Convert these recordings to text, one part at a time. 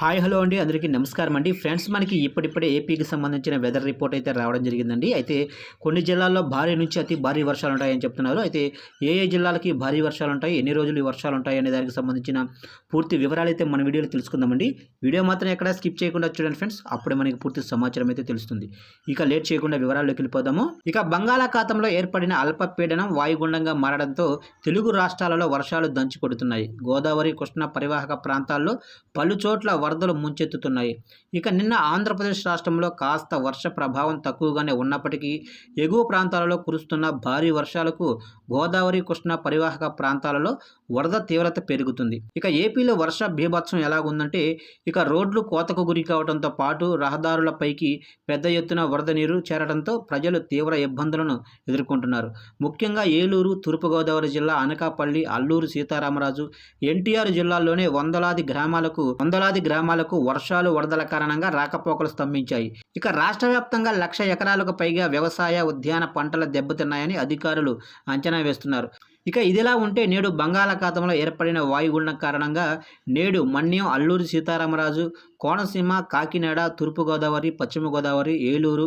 Hi hello అండి, అందరికీ నమస్కారం అండి. ఫ్రెండ్స్, మనకి ఇప్పుడిప్పుడే ఏపీకి సంబంధించిన వెదర్ రిపోర్ట్ అయితే రావడం జరిగిందండి. అయితే కొన్ని జిల్లాల్లో భారీ నుంచి అతి భారీ వర్షాలు ఉంటాయని చెప్తున్నారు. అయితే ఏ జిల్లాలకి భారీ వర్షాలు ఉంటాయి, ఎన్ని రోజులు ఈ వర్షాలు ఉంటాయి అనే దానికి సంబంధించిన పూర్తి వివరాలు అయితే మన వీడియోలో తెలుసుకుందామండి. వీడియో మాత్రం ఎక్కడ స్కిప్ చేయకుండా చూడండి ఫ్రెండ్స్, అప్పుడే మనకి పూర్తి సమాచారం అయితే తెలుస్తుంది. ఇక లేట్ చేయకుండా వివరాల్లోకి వెళ్ళిపోదాము. ఇక బంగాళాఖాతంలో ఏర్పడిన అల్పపీడనం వాయుగుండంగా మారడంతో తెలుగు రాష్ట్రాలలో వర్షాలు దంచి కొడుతున్నాయి. గోదావరి, కృష్ణా పరివాహక ప్రాంతాల్లో పలు చోట్ల వరదలు ముంచెత్తుతున్నాయి. ఇక నిన్న ఆంధ్రప్రదేశ్ రాష్ట్రంలో కాస్త వర్ష ప్రభావం తక్కువగానే ఉన్నప్పటికీ ఎగువ ప్రాంతాలలో కురుస్తున్న భారీ వర్షాలకు గోదావరి, కృష్ణా పరివాహక ప్రాంతాలలో వరద తీవ్రత పెరుగుతుంది. ఇక ఏపీలో వర్ష బీభత్సం ఎలాగుందంటే, ఇక రోడ్లు కోతకు గురి కావడంతో పాటు రహదారులపైకి పెద్ద ఎత్తున వరద నీరు చేరడంతో ప్రజలు తీవ్ర ఇబ్బందులను ఎదుర్కొంటున్నారు. ముఖ్యంగా ఏలూరు, తూర్పుగోదావరి జిల్లా అనకాపల్లి, అల్లూరు సీతారామరాజు, ఎన్టీఆర్ జిల్లాల్లోనే వందలాది గ్రామాలకు వర్షాలు, వరదల కారణంగా రాకపోకలు స్తంభించాయి. ఇక రాష్ట్ర వ్యాప్తంగా 1,00,000 ఎకరాలకు పైగా వ్యవసాయ, ఉద్యాన పంటలు దెబ్బతిన్నాయని అధికారులు అంచనా వేస్తున్నారు. ఇక ఇదిలా ఉంటే నేడు బంగాళాఖాతంలో ఏర్పడిన వాయుగుండం కారణంగా నేడు మన్యం, అల్లూరు సీతారామరాజు, కోనసీమ, కాకినాడ, తూర్పుగోదావరి, పశ్చిమ గోదావరి, ఏలూరు,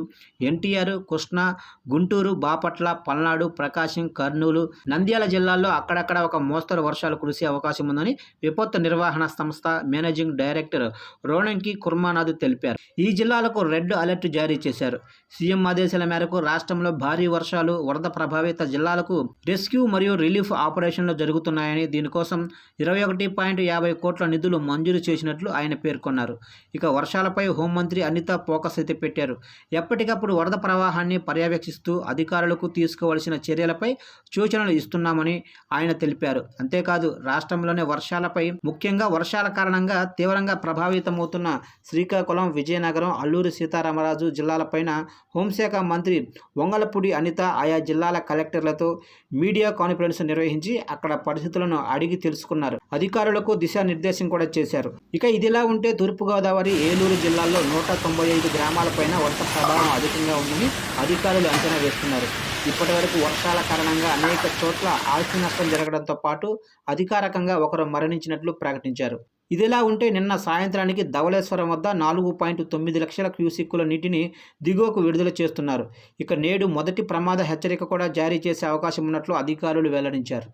ఎన్టీఆర్, కృష్ణా, గుంటూరు, బాపట్ల, పల్నాడు, ప్రకాశం, కర్నూలు, నంద్యాల జిల్లాల్లో అక్కడక్కడ ఒక మోస్తరు వర్షాలు కురిసే అవకాశం ఉందని విపత్తు నిర్వహణ సంస్థ మేనేజింగ్ డైరెక్టర్ రోణంకి కుర్మానాథ్ తెలిపారు. ఈ జిల్లాలకు రెడ్ అలర్ట్ జారీ చేశారు. సీఎం ఆదేశాల మేరకు రాష్ట్రంలో భారీ వర్షాలు, వరద ప్రభావిత జిల్లాలకు రెస్క్యూ మరియు రిలీఫ్ ఆపరేషన్లు జరుగుతున్నాయని, దీనికోసం 21.50 కోట్ల నిధులు మంజూరు చేసినట్లు ఆయన పేర్కొన్నారు. ఇక వర్షాలపై హోంమంత్రి అనిత ఫోకస్ అయితే పెట్టారు. ఎప్పటికప్పుడు వరద ప్రవాహాన్ని పర్యవేక్షిస్తూ అధికారులకు తీసుకోవాల్సిన చర్యలపై సూచనలు ఇస్తున్నామని ఆయన తెలిపారు. అంతేకాదు రాష్ట్రంలోని వర్షాలపై, ముఖ్యంగా వర్షాల కారణంగా తీవ్రంగా ప్రభావితమవుతున్న శ్రీకాకుళం, విజయనగరం, అల్లూరు సీతారామరాజు జిల్లాలపైన హోంశాఖ మంత్రి వంగలపూడి అనిత ఆయా జిల్లాల కలెక్టర్లతో మీడియా కాన్ఫరెన్స్ నిర్వహించి అక్కడ పరిస్థితులను అడిగి తెలుసుకున్నారు. అధికారులకు దిశానిర్దేశం కూడా చేశారు. ఇక ఇదిలా ఉంటే తూర్పుగోదావరి, ఏలూరు జిల్లాల్లో 195 గ్రామాలపైన వర్ష ప్రభావం అధికంగా ఉందని అధికారులు అంచనా వేస్తున్నారు. ఇప్పటి వరకు వర్షాల కారణంగా అనేక చోట్ల ఆస్తి నష్టం జరగడంతో పాటు అధికారికంగా ఒకరు మరణించినట్లు ప్రకటించారు. ఇదిలా ఉంటే నిన్న సాయంత్రానికి ధవళేశ్వరం వద్ద 4.9 లక్షల క్యూసెక్కుల నీటిని దిగువకు విడుదల చేస్తున్నారు. ఇక నేడు మొదటి ప్రమాద హెచ్చరిక కూడా జారీ చేసే అవకాశం ఉన్నట్లు అధికారులు వెల్లడించారు.